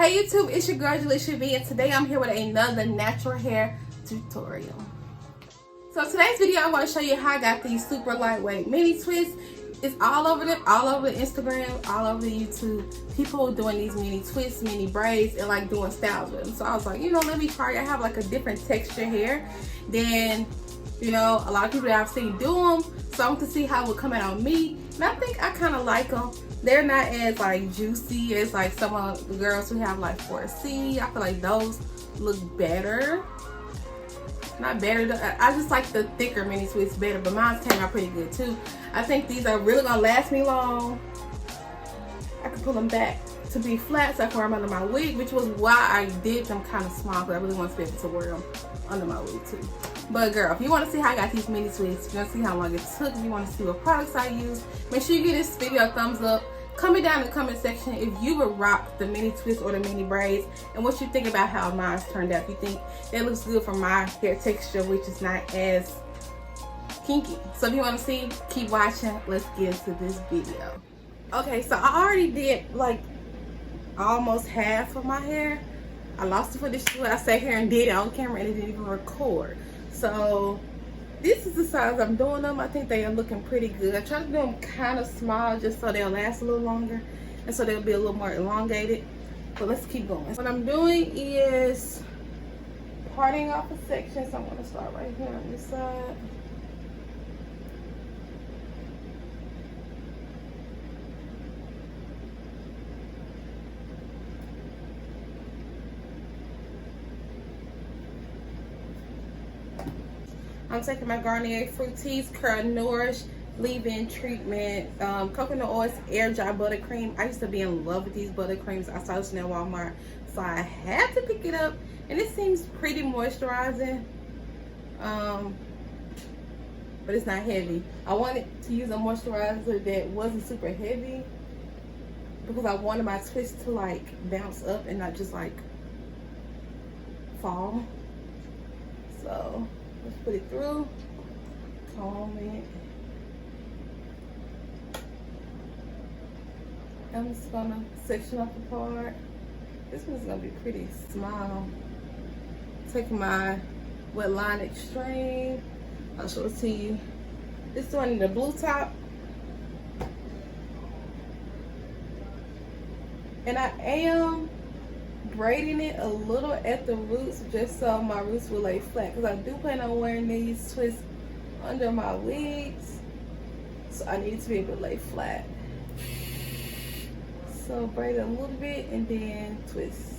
Hey YouTube, it's your girl JalishaVee, and today I'm here with another natural hair tutorial. So today's video, I want to show you how I got these super lightweight mini twists. It's all over Instagram, all over YouTube. People doing these mini twists, mini braids, and like doing styles with them. So I was like, let me try. I have like a different texture hair than a lot of people that I've seen do them. So I want to see how it would come out on me, and I think I kind of like them. They're not as like juicy as like some of the girls who have like 4C. I feel like those look better. Not better, I just like the thicker mini twists better, but mine came out pretty good too. I think these are really gonna last me long. I can pull them back to be flat so I can wear them under my wig, which was why I did them kind of small, but I really want to be able to wear them under my wig too. But girl, if you want to see how I got these mini twists, if you want to see how long it took, if you want to see what products I use, make sure you give this video a thumbs up. Comment down in the comment section if you would rock the mini twists or the mini braids, and what you think about how mine turned out. If you think it looks good for my hair texture, which is not as kinky. So if you want to see, keep watching. Let's get into this video. Okay, so I already did like almost half of my hair. I lost it for this shoot. I sat here and did it on camera and it didn't even record. So this is the size I'm doing them. I think they are looking pretty good. I try to do them kind of small just so they'll last a little longer and so they'll be a little more elongated. But let's keep going. What I'm doing is parting off a section. So I'm going to start right here on this side. I'm taking my Garnier Fructis Curl Nourish Leave-In Treatment Coconut Oil Air Dry Buttercream. I used to be in love with these buttercreams. I saw this in Walmart, so I had to pick it up, and it seems pretty moisturizing, but it's not heavy. I wanted to use a moisturizer that wasn't super heavy because I wanted my twist to like bounce up and not just like fall. So let's put it through, comb it. I'm just gonna section up the part. This one's gonna be pretty small. Take my Wet Line Extreme. I'll show it to you. This one in the blue top. And I am braiding it a little at the roots just so my roots will lay flat, because I do plan on wearing these twists under my wigs, so I need to be able to lay flat. So braid it a little bit and then twist.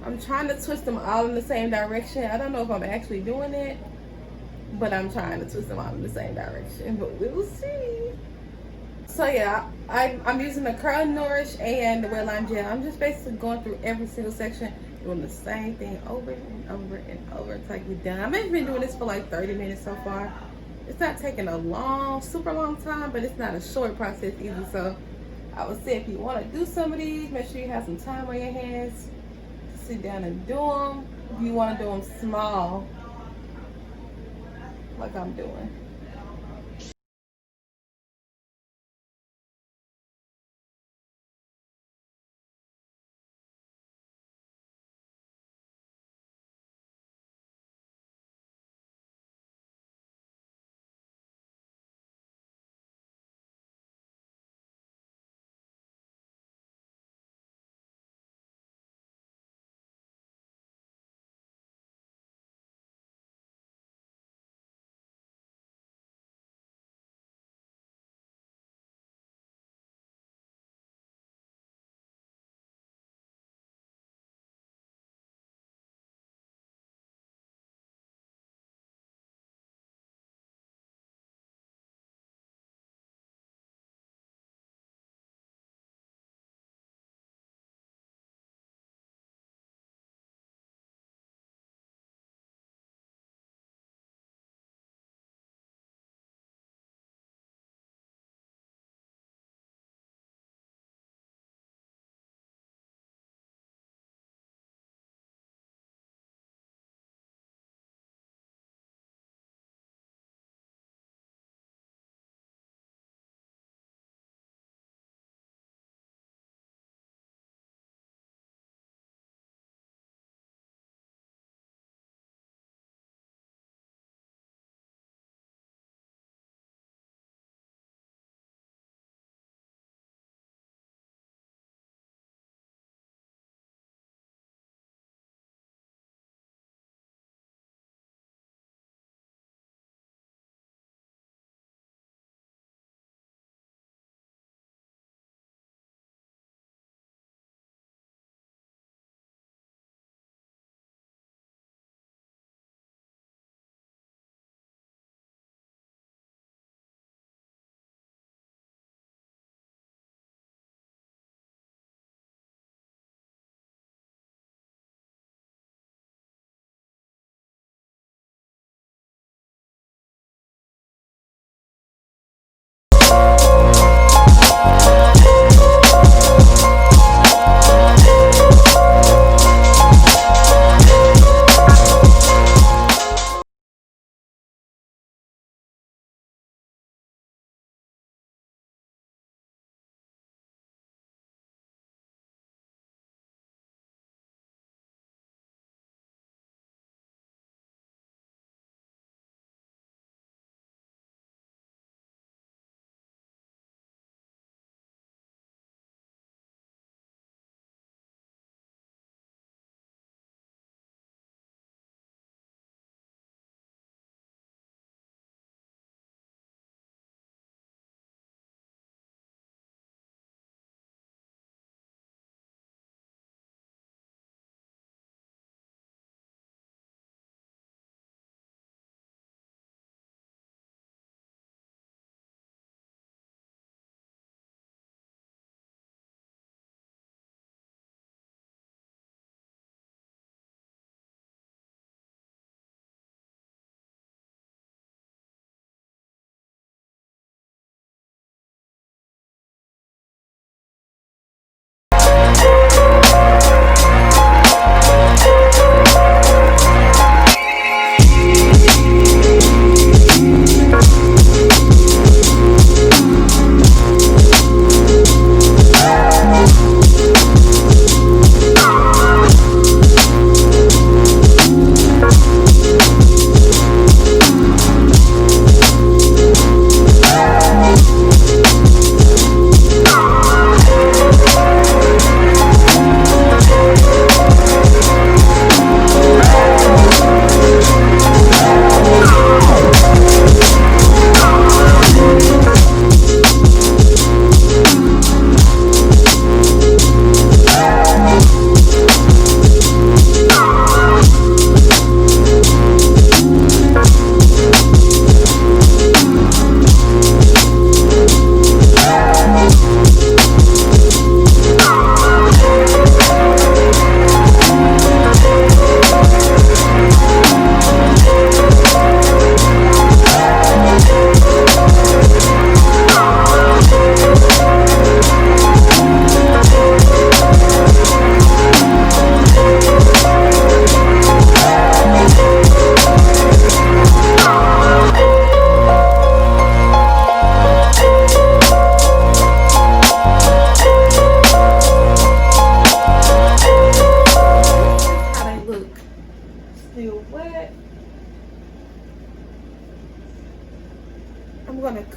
I'm trying to twist them all in the same direction. I don't know if I'm actually doing it, but I'm trying to twist them all in the same direction, but we will see. So yeah, I'm using the Curl Nourish and the Wet Line Gel. I'm just basically going through every single section, doing the same thing over and over and over until I get done. I've been doing this for like 30 minutes so far. It's not taking a super long time, but it's not a short process either. So I would say if you want to do some of these, make sure you have some time on your hands to sit down and do them. If you want to do them small, like I'm doing.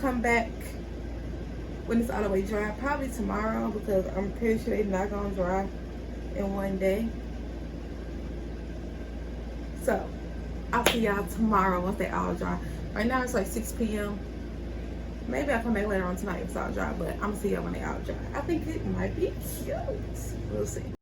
come back when it's all the way dry, probably tomorrow, because I'm pretty sure they're not gonna dry in one day. So I'll see y'all tomorrow once they all dry. Right now it's like 6 p.m. Maybe I'll come back later on tonight if it's all dry, but I'm gonna see y'all when they all dry. I think it might be cute. We'll see.